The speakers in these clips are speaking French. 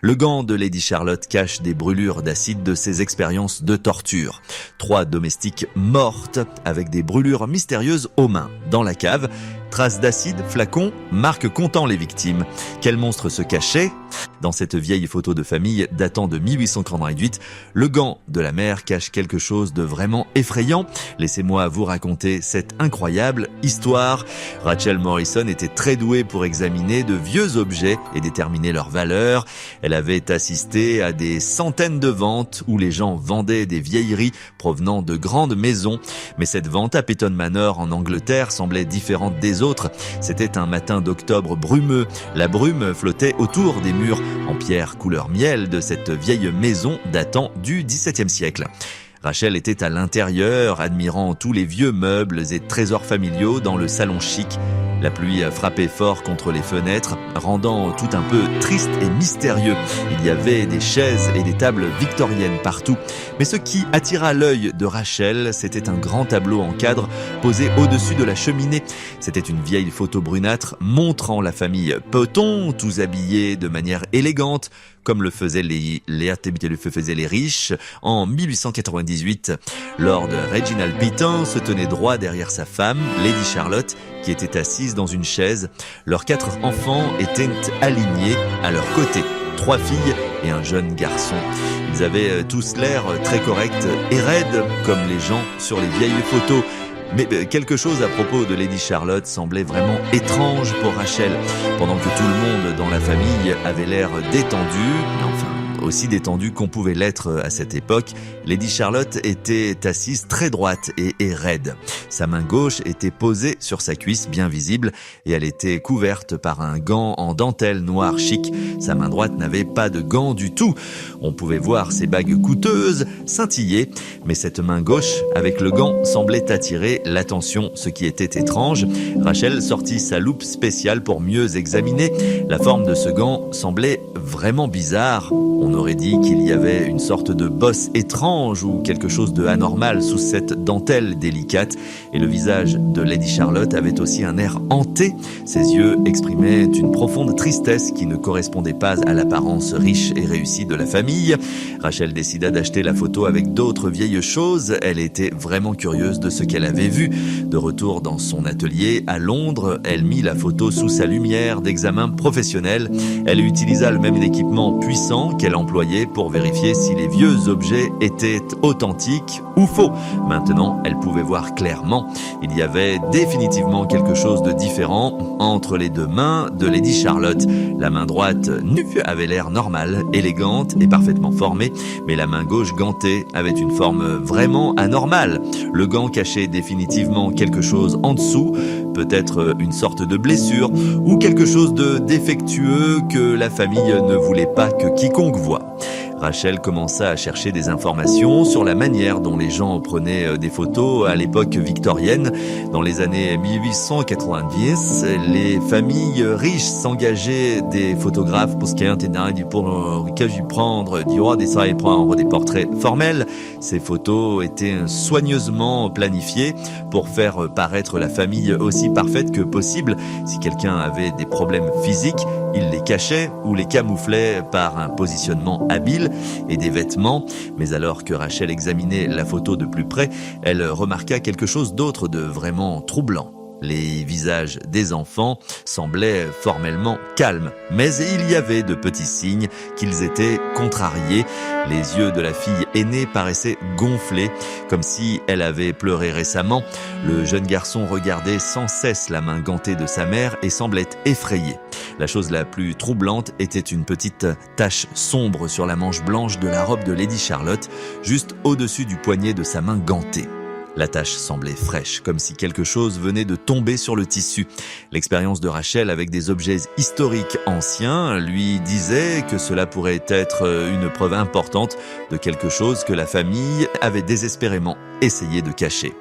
Le gant de Lady Charlotte cache des brûlures d'acide de ses expériences de torture. 3 domestiques mortes avec des brûlures mystérieuses aux mains. Dans la cave, traces d'acide, flacons, marques comptant les victimes. Quel monstre se cachait ? Dans cette vieille photo de famille datant de 1888, le gant de la mère cache quelque chose de vraiment effrayant. Laissez-moi vous raconter cette incroyable histoire. Rachel Morrison était très douée pour examiner de vieux objets et déterminer leur valeur. Elle avait assisté à des centaines de ventes où les gens vendaient des vieilleries provenant de grandes maisons. Mais cette vente à Peyton Manor en Angleterre semblait différente des autres. C'était un matin d'octobre brumeux. La brume flottait autour des murs en pierre couleur miel de cette vieille maison datant du XVIIe siècle. Rachel était à l'intérieur, admirant tous les vieux meubles et trésors familiaux dans le salon chic. La pluie frappait fort contre les fenêtres, rendant tout un peu triste et mystérieux. Il y avait des chaises et des tables victoriennes partout. Mais ce qui attira l'œil de Rachel, c'était un grand tableau en cadre posé au-dessus de la cheminée. C'était une vieille photo brunâtre montrant la famille Peyton, tous habillés de manière élégante, comme le faisaient les riches. En 1898, Lord Reginald Peyton se tenait droit derrière sa femme, Lady Charlotte, qui était assise dans une chaise. Leurs 4 enfants étaient alignés à leur côté. 3 filles et un jeune garçon. Ils avaient tous l'air très corrects et raides, comme les gens sur les vieilles photos. Mais quelque chose à propos de Lady Charlotte semblait vraiment étrange pour Rachel. Pendant que tout le monde dans la famille avait l'air détendu, aussi détendu qu'on pouvait l'être à cette époque, Lady Charlotte était assise très droite et raide. Sa main gauche était posée sur sa cuisse bien visible et elle était couverte par un gant en dentelle noire chic. Sa main droite n'avait pas de gant du tout. On pouvait voir ses bagues coûteuses scintiller, mais cette main gauche avec le gant semblait attirer l'attention, ce qui était étrange. Rachel sortit sa loupe spéciale pour mieux examiner. La forme de ce gant semblait vraiment bizarre. On aurait dit qu'il y avait une sorte de bosse étrange ou quelque chose de anormal sous cette dentelle délicate. Et le visage de Lady Charlotte avait aussi un air hanté. Ses yeux exprimaient une profonde tristesse qui ne correspondait pas à l'apparence riche et réussie de la famille. Rachel décida d'acheter la photo avec d'autres vieilles choses. Elle était vraiment curieuse de ce qu'elle avait vu. De retour dans son atelier à Londres, elle mit la photo sous sa lumière d'examen professionnel. Elle utilisa le même équipement puissant qu'elle employait pour vérifier si les vieux objets étaient authentiques ou faux. Maintenant, elle pouvait voir clairement. Il y avait définitivement quelque chose de différent entre les 2 mains de Lady Charlotte. La main droite nue avait l'air normale, élégante et parfaitement formée, mais la main gauche gantée avait une forme vraiment anormale. Le gant cachait définitivement quelque chose en dessous, peut-être une sorte de blessure ou quelque chose de défectueux que la famille ne voulait pas que quiconque voie. Rachel commença à chercher des informations sur la manière dont les gens prenaient des photos à l'époque victorienne. Dans les années 1890, les familles riches s'engageaient des photographes pour prendre des portraits formels. Ces photos étaient soigneusement planifiées pour faire paraître la famille aussi parfaite que possible. Si quelqu'un avait des problèmes physiques, il les cachait ou les camouflait par un positionnement habile et des vêtements. Mais alors que Rachel examinait la photo de plus près, elle remarqua quelque chose d'autre de vraiment troublant. Les visages des enfants semblaient formellement calmes, mais il y avait de petits signes qu'ils étaient contrariés. Les yeux de la fille aînée paraissaient gonflés, comme si elle avait pleuré récemment. Le jeune garçon regardait sans cesse la main gantée de sa mère et semblait effrayé. La chose la plus troublante était une petite tache sombre sur la manche blanche de la robe de Lady Charlotte, juste au-dessus du poignet de sa main gantée. La tache semblait fraîche, comme si quelque chose venait de tomber sur le tissu. L'expérience de Rachel avec des objets historiques anciens lui disait que cela pourrait être une preuve importante de quelque chose que la famille avait désespérément essayait de cacher.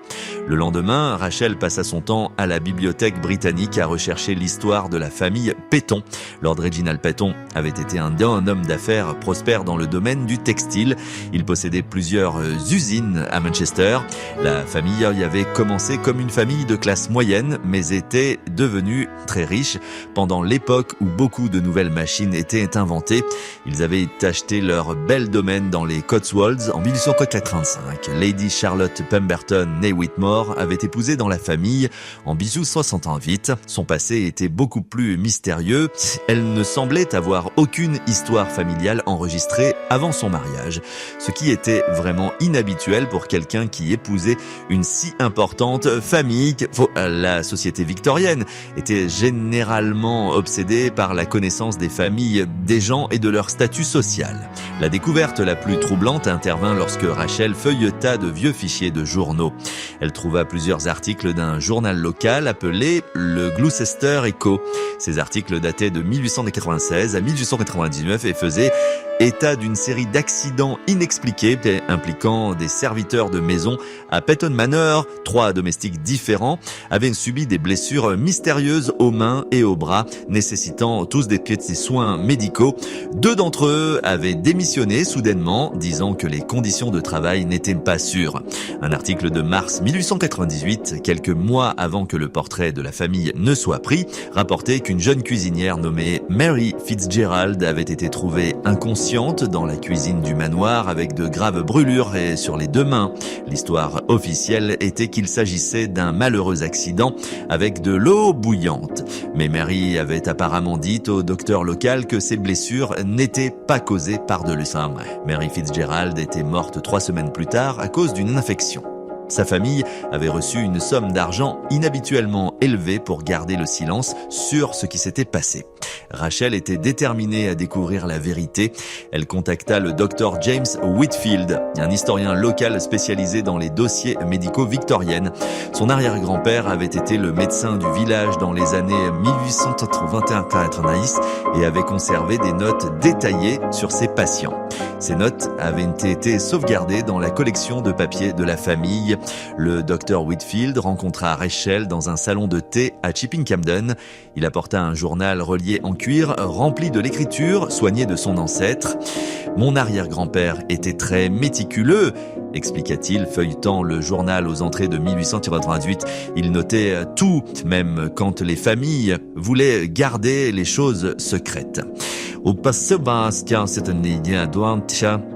Le lendemain, Rachel passa son temps à la bibliothèque britannique à rechercher l'histoire de la famille Peyton. Lord Reginald Peyton avait été un homme d'affaires prospère dans le domaine du textile. Il possédait plusieurs usines à Manchester. La famille y avait commencé comme une famille de classe moyenne, mais était devenue très riche pendant l'époque où beaucoup de nouvelles machines étaient inventées. Ils avaient acheté leur bel domaine dans les Cotswolds en 1885. Lady Charlotte Pemberton, née Whitmore, avait épousé dans la famille en 1868. Son passé était beaucoup plus mystérieux. Elle ne semblait avoir aucune histoire familiale enregistrée avant son mariage, ce qui était vraiment inhabituel pour quelqu'un qui épousait une si importante famille. La société victorienne était généralement obsédée par la connaissance des familles des gens et de leur statut social. La découverte la plus troublante intervint lorsque Rachel feuilleta de vieux fichiers de journaux. Elle trouva plusieurs articles d'un journal local appelé le Gloucester Echo. Ces articles dataient de 1896 à 1899 et faisaient état d'une série d'accidents inexpliqués impliquant des serviteurs de maison à Peyton Manor. 3 domestiques différents avaient subi des blessures mystérieuses aux mains et aux bras, nécessitant tous des soins médicaux. 2 d'entre eux avaient démissionné soudainement, disant que les conditions de travail n'étaient pas sûres. Un article de mars 1898, quelques mois avant que le portrait de la famille ne soit pris, rapportait qu'une jeune cuisinière nommée Mary Fitzgerald avait été trouvée inconsciente dans la cuisine du manoir avec de graves brûlures sur les 2 mains. L'histoire officielle était qu'il s'agissait d'un malheureux accident avec de l'eau bouillante. Mais Mary avait apparemment dit au docteur local que ces blessures n'étaient pas causées par de l'usam. Mary Fitzgerald était morte 3 semaines plus tard à cause d'une infection. Sa famille avait reçu une somme d'argent inhabituellement élevée pour garder le silence sur ce qui s'était passé. Rachel était déterminée à découvrir la vérité. Elle contacta le docteur James Whitfield, un historien local spécialisé dans les dossiers médicaux victoriennes. Son arrière-grand-père avait été le médecin du village dans les années 1821-90 et avait conservé des notes détaillées sur ses patients. Ces notes avaient été sauvegardées dans la collection de papiers de la famille. Le docteur Whitfield rencontra Rachel dans un salon de thé à Chipping Campden. Il apporta un journal relié en cuir, rempli de l'écriture soignée de son ancêtre. « Mon arrière-grand-père était très méticuleux », expliqua-t-il, feuilletant le journal aux entrées de 1888. Il notait tout, même quand les familles voulaient garder les choses secrètes.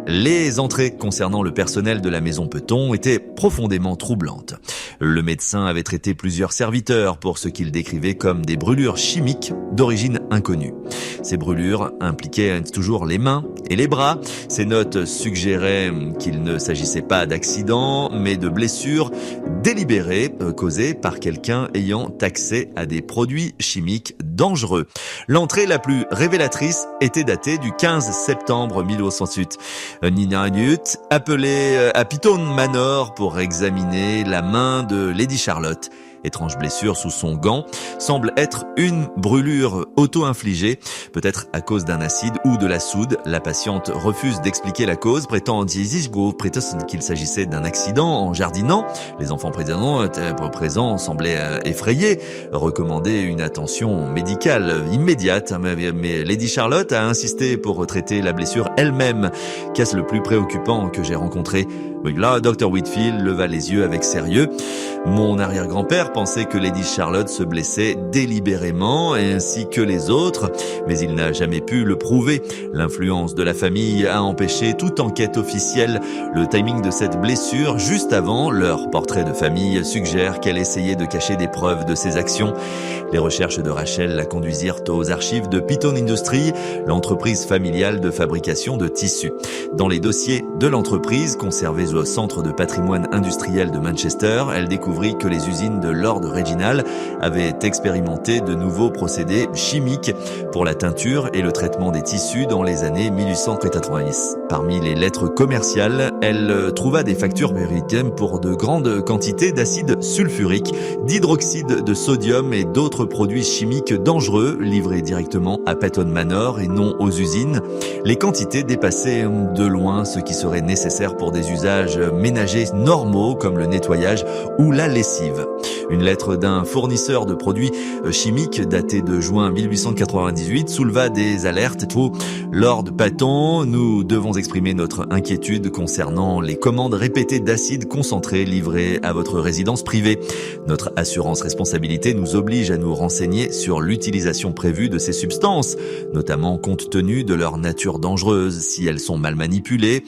Les entrées concernant le personnel de la maison Peyton étaient profondément troublantes. Le médecin avait traité plusieurs serviteurs pour ce qu'il décrivait comme des brûlures chimiques d'origine inconnue. Ces brûlures impliquaient toujours les mains et les bras. Ces notes suggéraient qu'il ne s'agissait pas d'accidents, mais de blessures délibérées causées par quelqu'un ayant accès à des produits chimiques dangereux. L'entrée la plus révélatrice était datée du 15 septembre 1808. Nina Newt appelé à Peyton Manor pour examiner la main de Lady Charlotte. Étrange blessure sous son gant, semble être une brûlure auto-infligée, peut-être à cause d'un acide ou de la soude. La patiente refuse d'expliquer la cause, prétend qu'il s'agissait d'un accident en jardinant. Les enfants présents semblaient effrayés, recommandaient une attention médicale immédiate. Mais Lady Charlotte a insisté pour traiter la blessure elle-même. Qu'est-ce le plus préoccupant que j'ai rencontré? Là, Dr. Whitfield leva les yeux avec sérieux. Mon arrière-grand-père pensait que Lady Charlotte se blessait délibérément, ainsi que les autres, mais il n'a jamais pu le prouver. L'influence de la famille a empêché toute enquête officielle. Le timing de cette blessure, juste avant leur portrait de famille, suggère qu'elle essayait de cacher des preuves de ses actions. Les recherches de Rachel la conduisirent aux archives de Peyton Industries, l'entreprise familiale de fabrication de tissus. Dans les dossiers de l'entreprise, conservés au Centre de patrimoine industriel de Manchester, elle découvrit que les usines de Lord Reginald avaient expérimenté de nouveaux procédés chimiques pour la teinture et le traitement des tissus dans les années 1890. Parmi les lettres commerciales, elle trouva des factures américaines pour de grandes quantités d'acide sulfurique, d'hydroxyde de sodium et d'autres produits chimiques dangereux livrés directement à Peyton Manor et non aux usines. Les quantités dépassaient de loin ce qui serait nécessaire pour des usages tâches ménagers normaux comme le nettoyage ou la lessive. Une lettre d'un fournisseur de produits chimiques datée de juin 1898 souleva des alertes. Lord Patton, nous devons exprimer notre inquiétude concernant les commandes répétées d'acide concentré livrées à votre résidence privée. Notre assurance responsabilité nous oblige à nous renseigner sur l'utilisation prévue de ces substances, notamment compte tenu de leur nature dangereuse si elles sont mal manipulées.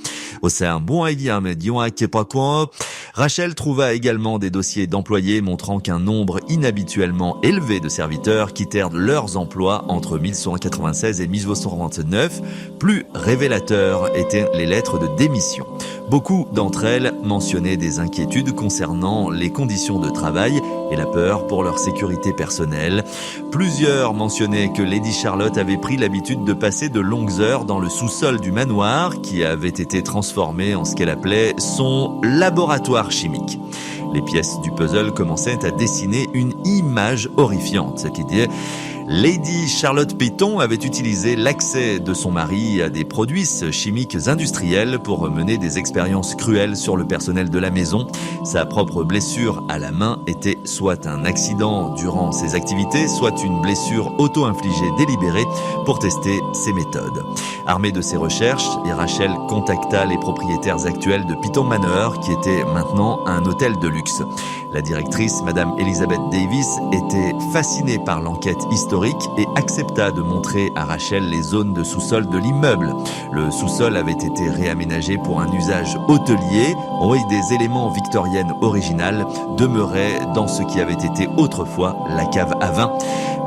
Rachel trouva également des dossiers d'employés montrant qu'un nombre inhabituellement élevé de serviteurs quittèrent leurs emplois entre 1896 et 1829. Plus révélateurs étaient les lettres de démission. Beaucoup d'entre elles mentionnaient des inquiétudes concernant les conditions de travail et la peur pour leur sécurité personnelle. Plusieurs mentionnaient que Lady Charlotte avait pris l'habitude de passer de longues heures dans le sous-sol du manoir qui avait été transformé en ce qu'elle appelait son laboratoire chimique. Les pièces du puzzle commençaient à dessiner une image horrifiante, qui disait Lady Charlotte Patton avait utilisé l'accès de son mari à des produits chimiques industriels pour mener des expériences cruelles sur le personnel de la maison. Sa propre blessure à la main était soit un accident durant ses activités, soit une blessure auto-infligée délibérée pour tester ses méthodes. Armée de ses recherches, Rachel contacta les propriétaires actuels de Patton Manor, qui était maintenant un hôtel de luxe. La directrice, Madame Elizabeth Davis, était fascinée par l'enquête historique et accepta de montrer à Rachel les zones de sous-sol de l'immeuble. Le sous-sol avait été réaménagé pour un usage hôtelier. Des éléments victoriennes originales demeuraient dans ce qui avait été autrefois la cave à vin.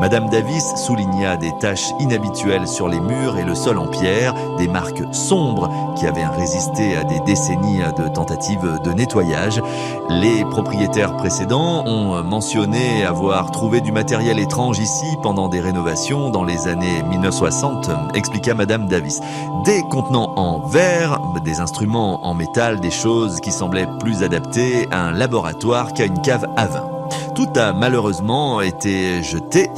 Madame Davis souligna des taches inhabituelles sur les murs et le sol en pierre, des marques sombres qui avaient résisté à des décennies de tentatives de nettoyage. Les propriétaires précédents ont mentionné avoir trouvé du matériel étrange ici pendant des rénovations dans les années 1960, expliqua Madame Davis. Des contenants en verre, des instruments en métal, des choses qui semblaient plus adaptées à un laboratoire qu'à une cave à vin. Tout a malheureusement été jeté,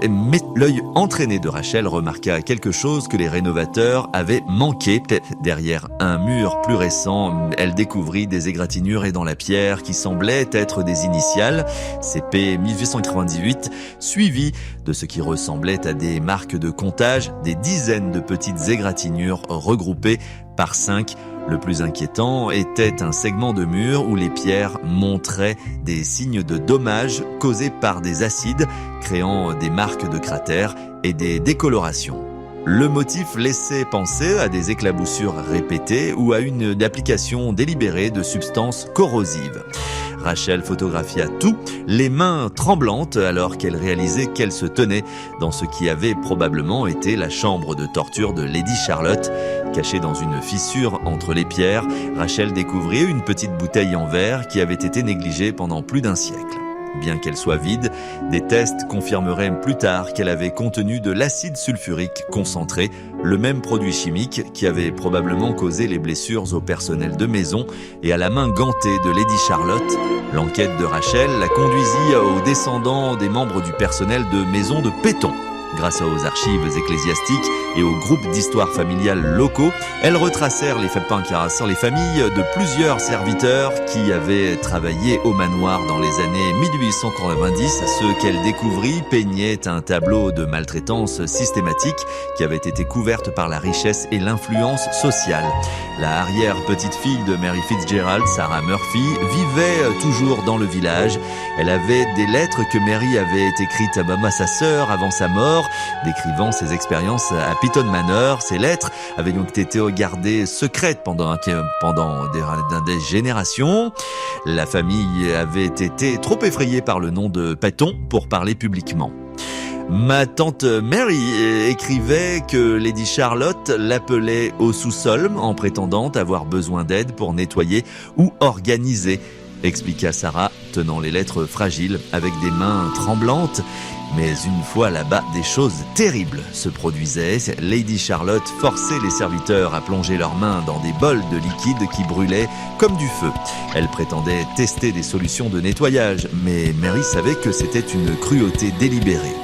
mais l'œil entraîné de Rachel remarqua quelque chose que les rénovateurs avaient manqué. Derrière un mur plus récent, elle découvrit des égratignures et dans la pierre qui semblaient être des initiales, CP 1898, suivies de ce qui ressemblait à des marques de comptage, des dizaines de petites égratignures regroupées par 5. Le plus inquiétant était un segment de mur où les pierres montraient des signes de dommages causés par des acides, créant des marques de cratères et des décolorations. Le motif laissait penser à des éclaboussures répétées ou à une application délibérée de substances corrosives. Rachel photographia tout, les mains tremblantes alors qu'elle réalisait qu'elle se tenait dans ce qui avait probablement été la chambre de torture de Lady Charlotte. Cachée dans une fissure entre les pierres, Rachel découvrit une petite bouteille en verre qui avait été négligée pendant plus d'un siècle. Bien qu'elle soit vide, des tests confirmeraient plus tard qu'elle avait contenu de l'acide sulfurique concentré, le même produit chimique qui avait probablement causé les blessures au personnel de maison et à la main gantée de Lady Charlotte. L'enquête de Rachel la conduisit aux descendants des membres du personnel de maison de Patton. Grâce aux archives ecclésiastiques et aux groupes d'histoire familiale locaux, elles retracèrent les familles de plusieurs serviteurs qui avaient travaillé au manoir dans les années 1890. Ce qu'elle découvrit peignait un tableau de maltraitance systématique qui avait été couverte par la richesse et l'influence sociale. La arrière-petite-fille de Mary Fitzgerald, Sarah Murphy, vivait toujours dans le village. Elle avait des lettres que Mary avait écrites à sa sœur avant sa mort, décrivant ses expériences à Patton Manor. Ces lettres avaient donc été gardées secrètes pendant des générations. La famille avait été trop effrayée par le nom de Patton pour parler publiquement. Ma tante Mary écrivait que Lady Charlotte l'appelait au sous-sol en prétendant avoir besoin d'aide pour nettoyer ou organiser, expliqua Sarah, tenant les lettres fragiles avec des mains tremblantes. Mais une fois là-bas, des choses terribles se produisaient. Lady Charlotte forçait les serviteurs à plonger leurs mains dans des bols de liquide qui brûlaient comme du feu. Elle prétendait tester des solutions de nettoyage, mais Mary savait que c'était une cruauté délibérée.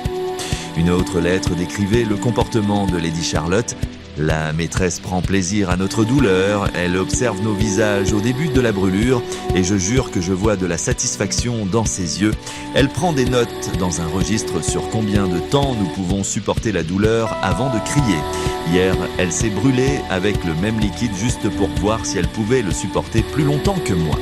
Une autre lettre décrivait le comportement de Lady Charlotte. La maîtresse prend plaisir à notre douleur, elle observe nos visages au début de la brûlure et je jure que je vois de la satisfaction dans ses yeux. Elle prend des notes dans un registre sur combien de temps nous pouvons supporter la douleur avant de crier. Hier, elle s'est brûlée avec le même liquide juste pour voir si elle pouvait le supporter plus longtemps que moi.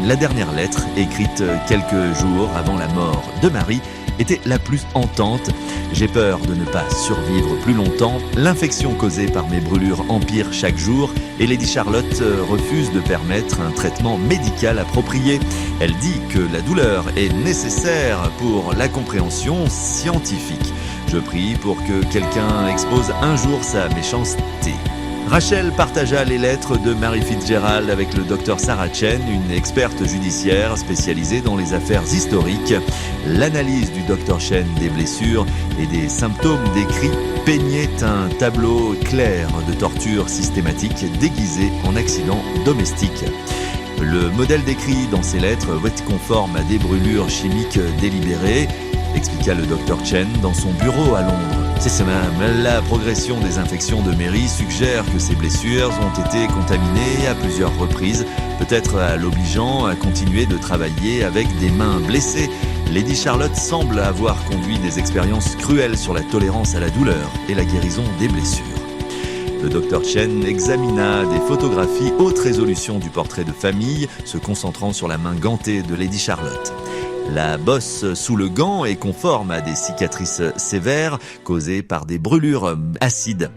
La dernière lettre, écrite quelques jours avant la mort de Marie, était la plus hantante. J'ai peur de ne pas survivre plus longtemps. L'infection causée par mes brûlures empire chaque jour et Lady Charlotte refuse de permettre un traitement médical approprié. Elle dit que la douleur est nécessaire pour la compréhension scientifique. Je prie pour que quelqu'un expose un jour sa méchanceté. Rachel partagea les lettres de Mary Fitzgerald avec le Dr Sarah Chen, une experte judiciaire spécialisée dans les affaires historiques. L'analyse du Dr Chen des blessures et des symptômes décrits peignait un tableau clair de torture systématique déguisée en accident domestique. Le modèle décrit dans ces lettres est conforme à des brûlures chimiques délibérées, expliqua le Dr Chen dans son bureau à Londres. C'est même la progression des infections de Mary suggère que ces blessures ont été contaminées à plusieurs reprises, peut-être à l'obligeant à continuer de travailler avec des mains blessées. Lady Charlotte semble avoir conduit des expériences cruelles sur la tolérance à la douleur et la guérison des blessures. Le Dr Chen examina des photographies haute résolution du portrait de famille, se concentrant sur la main gantée de Lady Charlotte. La bosse sous le gant est conforme à des cicatrices sévères causées par des brûlures acides.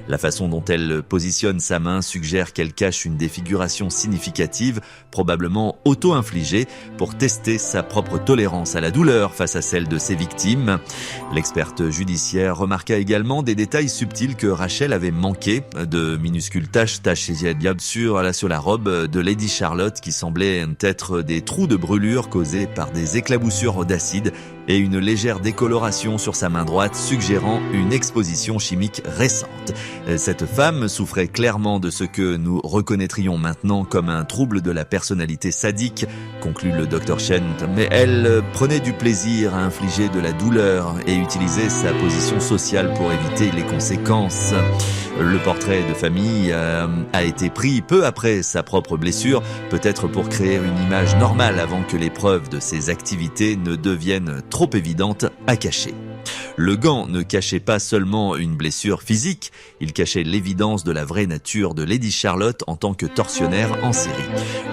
La façon dont elle positionne sa main suggère qu'elle cache une défiguration significative, probablement auto-infligée, pour tester sa propre tolérance à la douleur face à celle de ses victimes. L'experte judiciaire remarqua également des détails subtils que Rachel avait manqués, de minuscules taches sur la robe de Lady Charlotte qui semblaient être des trous de brûlure causés par des éclaboussures d'acide et une légère décoloration sur sa main droite suggérant une exposition chimique récente. Cette femme souffrait clairement de ce que nous reconnaîtrions maintenant comme un trouble de la personnalité sadique, conclut le Dr Chen, mais elle prenait du plaisir à infliger de la douleur et utilisait sa position sociale pour éviter les conséquences. Le portrait de famille a été pris peu après sa propre blessure, peut-être pour créer une image normale avant que les preuves de ses activités ne deviennent trop évidentes à cacher. Le gant ne cachait pas seulement une blessure physique, il cachait l'évidence de la vraie nature de Lady Charlotte en tant que tortionnaire en série.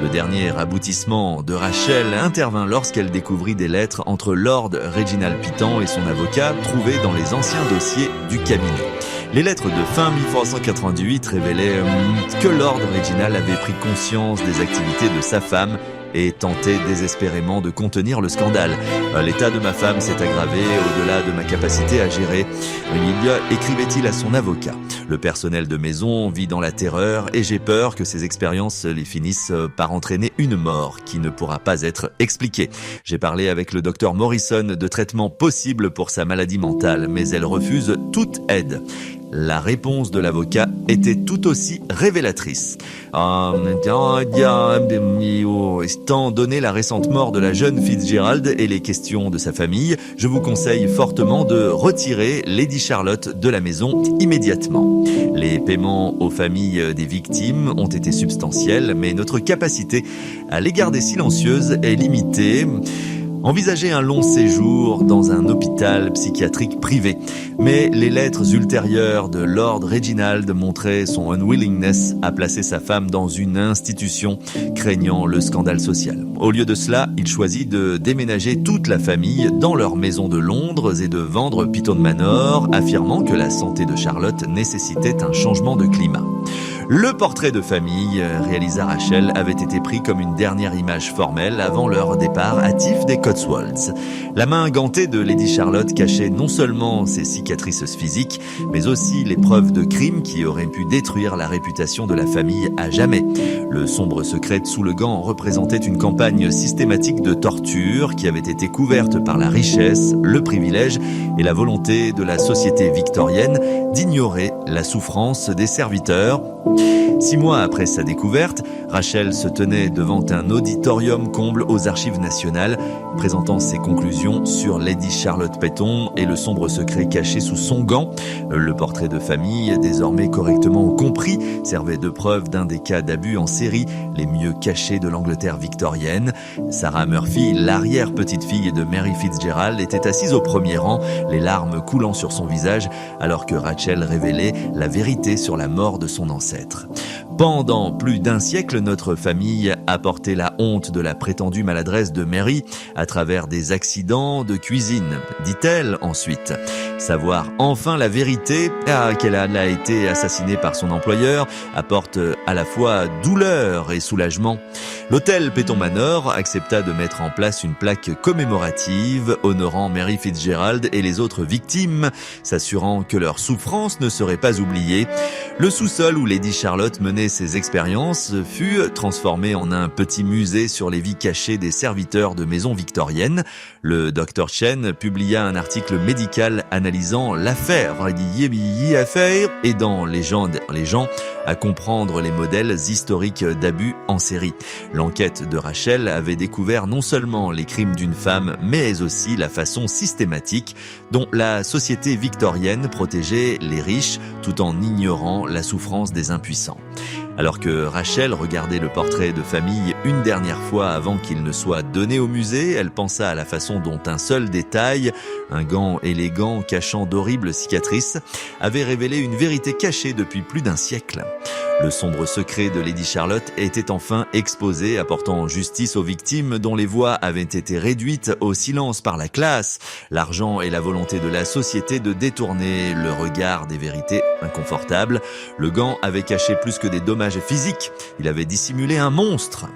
Le dernier aboutissement de Rachel intervint lorsqu'elle découvrit des lettres entre Lord Reginald Pitan et son avocat trouvées dans les anciens dossiers du cabinet. Les lettres de fin 1498 révélaient que Lord Reginald avait pris conscience des activités de sa femme et tentait désespérément de contenir le scandale. L'état de ma femme s'est aggravé au-delà de ma capacité à gérer. Écrivait-il à son avocat. Le personnel de maison vit dans la terreur et j'ai peur que ces expériences les finissent par entraîner une mort qui ne pourra pas être expliquée. J'ai parlé avec le docteur Morrison de traitements possibles pour sa maladie mentale, mais elle refuse toute aide. La réponse de l'avocat était tout aussi révélatrice. Étant donné la récente mort de la jeune Fitzgerald et les questions de sa famille, je vous conseille fortement de retirer Lady Charlotte de la maison immédiatement. Les paiements aux familles des victimes ont été substantiels, mais notre capacité à les garder silencieuses est limitée. Envisager un long séjour dans un hôpital psychiatrique privé. Mais les lettres ultérieures de Lord Reginald montraient son unwillingness à placer sa femme dans une institution, craignant le scandale social. Au lieu de cela, il choisit de déménager toute la famille dans leur maison de Londres et de vendre Piton Manor, affirmant que la santé de Charlotte nécessitait un changement de climat. Le portrait de famille, réalisa Rachel, avait été pris comme une dernière image formelle avant leur départ hâtif des Cotswolds. La main gantée de Lady Charlotte cachait non seulement ses cicatrices physiques, mais aussi les preuves de crimes qui auraient pu détruire la réputation de la famille à jamais. Le sombre secret sous le gant représentait une campagne systématique de torture qui avait été couverte par la richesse, le privilège et la volonté de la société victorienne d'ignorer la souffrance des serviteurs. 6 mois après sa découverte, Rachel se tenait devant un auditorium comble aux Archives nationales, présentant ses conclusions sur Lady Charlotte Peyton et le sombre secret caché sous son gant. Le portrait de famille, désormais correctement compris, servait de preuve d'un des cas d'abus en série les mieux cachés de l'Angleterre victorienne. Sarah Murphy, l'arrière-petite-fille de Mary Fitzgerald, était assise au premier rang, les larmes coulant sur son visage, alors que Rachel révélait la vérité sur la mort de son ancêtre. Pendant plus d'un siècle, notre famille a porté la honte de la prétendue maladresse de Mary à travers des accidents de cuisine, dit-elle ensuite. Savoir enfin la vérité, qu'elle a été assassinée par son employeur, apporte à la fois douleur et soulagement. L'hôtel Peyton Manor accepta de mettre en place une plaque commémorative honorant Mary Fitzgerald et les autres victimes, s'assurant que leur souffrance ne serait pas oubliée. Le sous-sol où Lady Charlotte menait ses expériences fut transformé en un petit musée sur les vies cachées des serviteurs de maisons victoriennes. Le Dr Chen publia un article médical analysant l'affaire, aidant les gens à comprendre les modèles historiques d'abus en série. L'enquête de Rachel avait découvert non seulement les crimes d'une femme, mais aussi la façon systématique dont la société victorienne protégeait les riches tout en ignorant la souffrance des impuissants. Alors que Rachel regardait le portrait de famille une dernière fois avant qu'il ne soit donné au musée, elle pensa à la façon dont un seul détail, un gant élégant cachant d'horribles cicatrices, avait révélé une vérité cachée depuis plus d'un siècle. Le sombre secret de Lady Charlotte était enfin exposé, apportant justice aux victimes dont les voix avaient été réduites au silence par la classe, l'argent et la volonté de la société de détourner le regard des vérités inconfortables. Le gant avait caché plus que des dommages physiques, il avait dissimulé un monstre.